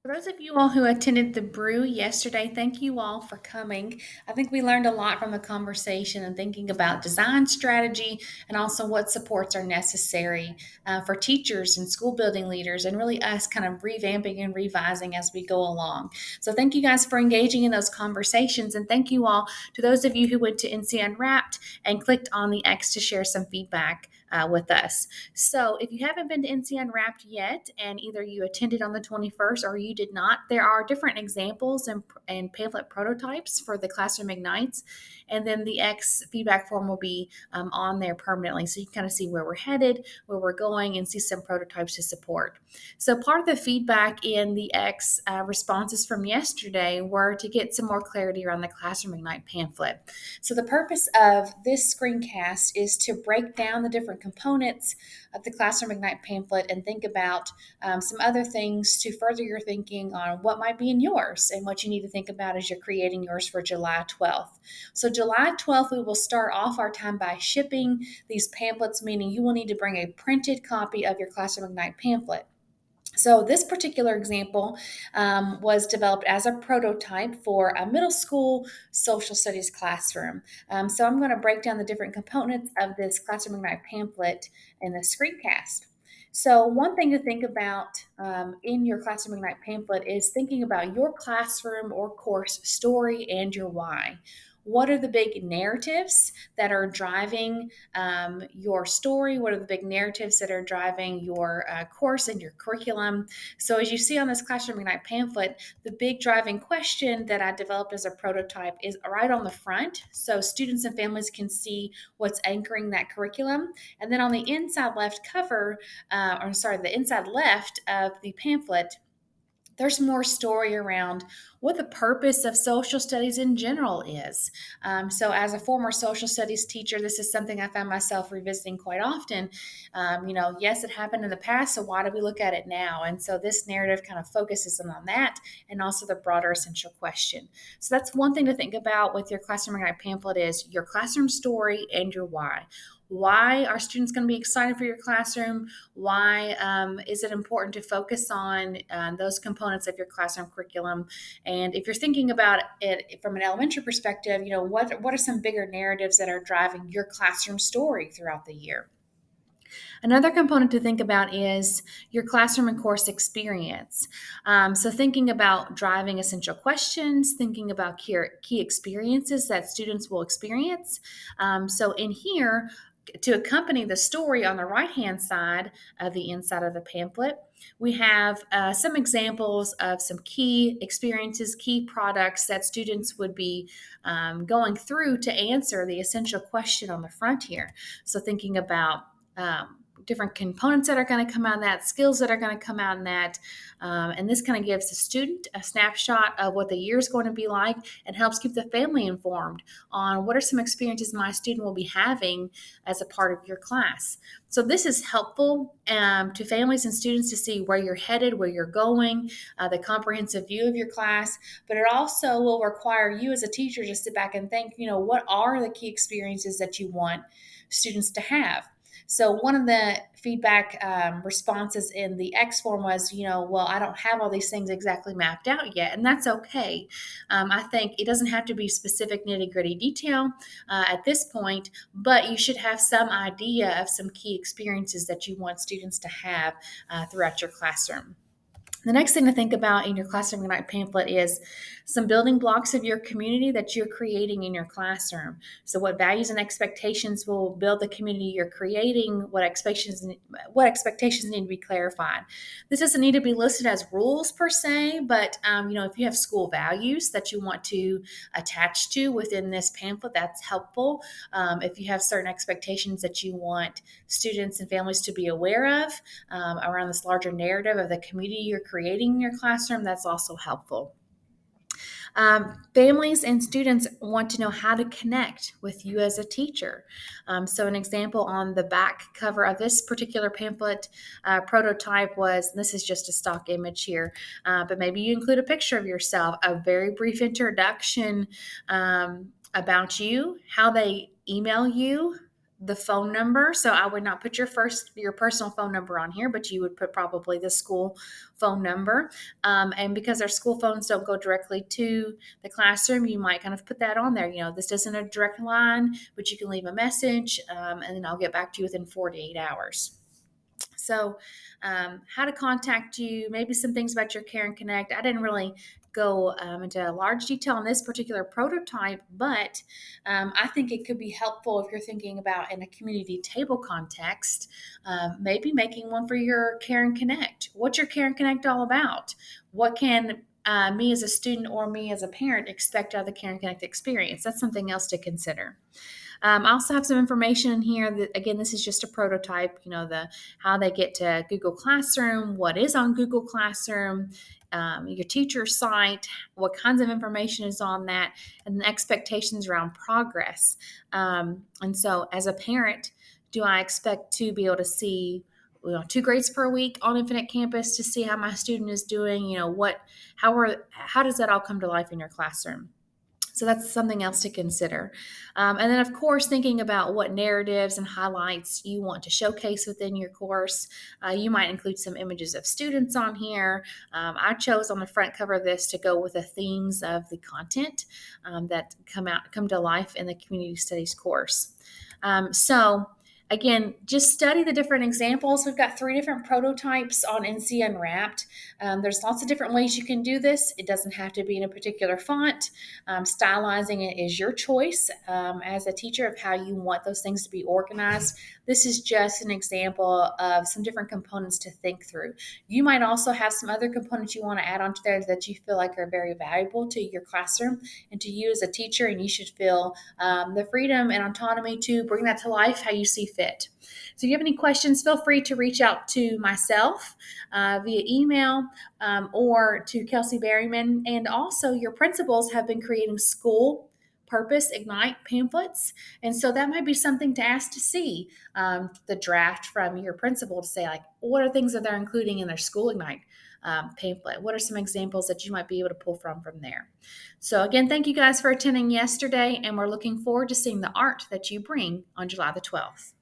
For those of you all who attended the brew yesterday, thank you all for coming. I think we learned a lot from the conversation and thinking about design strategy and also what supports are necessary for teachers and school building leaders, and really us kind of revamping and revising as we go along. So, thank you guys for engaging in those conversations, and thank you all to those of you who went to NC Unwrapped and clicked on the X to share some feedback with us. So, if you haven't been to NC Unwrapped yet, and either you attended on the 21st or you did not, there are different examples and pamphlet prototypes for the Classroom Ignites. And then the X feedback form will be on there permanently. So you can kind of see where we're headed, where we're going, and see some prototypes to support. So, part of the feedback in the X responses from yesterday were to get some more clarity around the Classroom Ignite pamphlet. So, the purpose of this screencast is to break down the different components of the Classroom Ignite pamphlet and think about some other things to further your thinking on what might be in yours and what you need to think about as you're creating yours for July 12th. So, July 12th, we will start off our time by shipping these pamphlets, meaning you will need to bring a printed copy of your Classroom Ignite pamphlet. So, this particular example was developed as a prototype for a middle school social studies classroom. So, I'm going to break down the different components of this Classroom Ignite pamphlet in the screencast. So, one thing to think about in your Classroom Ignite pamphlet is thinking about your classroom or course story and your why. What are the big narratives that are driving your story? What are the big narratives that are driving your course and your curriculum? So, as you see on this Classroom Ignite pamphlet, the big driving question that I developed as a prototype is right on the front. So, students and families can see what's anchoring that curriculum. And then on the inside left cover, the inside left of the pamphlet, there's more story around what the purpose of social studies in general is. So, as a former social studies teacher, this is something I found myself revisiting quite often. Yes, it happened in the past, so why do we look at it now? And so, this narrative kind of focuses on that and also the broader essential question. So, that's one thing to think about with your Classroom Ignite pamphlet is your classroom story and your why. Why are students going to be excited for your classroom? Why is it important to focus on those components of your classroom curriculum? And if you're thinking about it from an elementary perspective, what are some bigger narratives that are driving your classroom story throughout the year? Another component to think about is your classroom and course experience. So, thinking about driving essential questions, thinking about key experiences that students will experience. So, in here, to accompany the story on the right hand side of the inside of the pamphlet, we have some examples of some key experiences, key products that students would be going through to answer the essential question on the front here. So, thinking about different components that are going to come out of that, skills that are going to come out in that. And this kind of gives the student a snapshot of what the year is going to be like and helps keep the family informed on what are some experiences my student will be having as a part of your class. So this is helpful to families and students to see where you're headed, where you're going, the comprehensive view of your class, but it also will require you as a teacher to sit back and think, what are the key experiences that you want students to have? So one of the feedback responses in the X form was, well, I don't have all these things exactly mapped out yet, and that's okay. I think it doesn't have to be specific nitty gritty detail at this point, but you should have some idea of some key experiences that you want students to have throughout your classroom. The next thing to think about in your Classroom Ignite pamphlet is some building blocks of your community that you're creating in your classroom. So, what values and expectations will build the community you're creating? What expectations need to be clarified? This doesn't need to be listed as rules per se, but if you have school values that you want to attach to within this pamphlet, that's helpful. If you have certain expectations that you want students and families to be aware of around this larger narrative of the community you're creating in your classroom, that's also helpful. Families and students want to know how to connect with you as a teacher. So, an example on the back cover of this particular pamphlet prototype was this is just a stock image here, but maybe you include a picture of yourself, a very brief introduction about you, how they email you, the phone number. So I would not put your personal phone number on here, but you would put probably the school phone number. And because our school phones don't go directly to the classroom, you might kind of put that on there. This isn't a direct line, but you can leave a message, and then I'll get back to you within 48 hours. So, how to contact you, maybe some things about your Care and Connect. I didn't really go into large detail on this particular prototype, but I think it could be helpful if you're thinking about in a community table context, maybe making one for your Care and Connect. What's your Care and Connect all about? What can me as a student or me as a parent expect out of the Care and Connect experience? That's something else to consider. I also have some information in here that, again, this is just a prototype, how they get to Google Classroom, what is on Google Classroom, your teacher site, what kinds of information is on that, and the expectations around progress. And so as a parent, do I expect to be able to see 2 grades per week on Infinite Campus to see how my student is doing? How does that all come to life in your classroom? So that's something else to consider. And then, of course, thinking about what narratives and highlights you want to showcase within your course. You might include some images of students on here. I chose on the front cover of this to go with the themes of the content that come to life in the community studies course. So again, just study the different examples. We've got 3 different prototypes on NC Unwrapped. There's lots of different ways you can do this. It doesn't have to be in a particular font. Stylizing it is your choice as a teacher of how you want those things to be organized. This is just an example of some different components to think through. You might also have some other components you want to add onto there that you feel like are very valuable to your classroom and to you as a teacher, and you should feel the freedom and autonomy to bring that to life how you see fit. So if you have any questions, feel free to reach out to myself via email or to Kelsey Berryman. And also, your principals have been creating school purpose ignite pamphlets, and so that might be something to ask to see the draft from your principal to say, like, what are things that they're including in their school ignite pamphlet? What are some examples that you might be able to pull from there? So again, thank you guys for attending yesterday, and we're looking forward to seeing the art that you bring on July the 12th.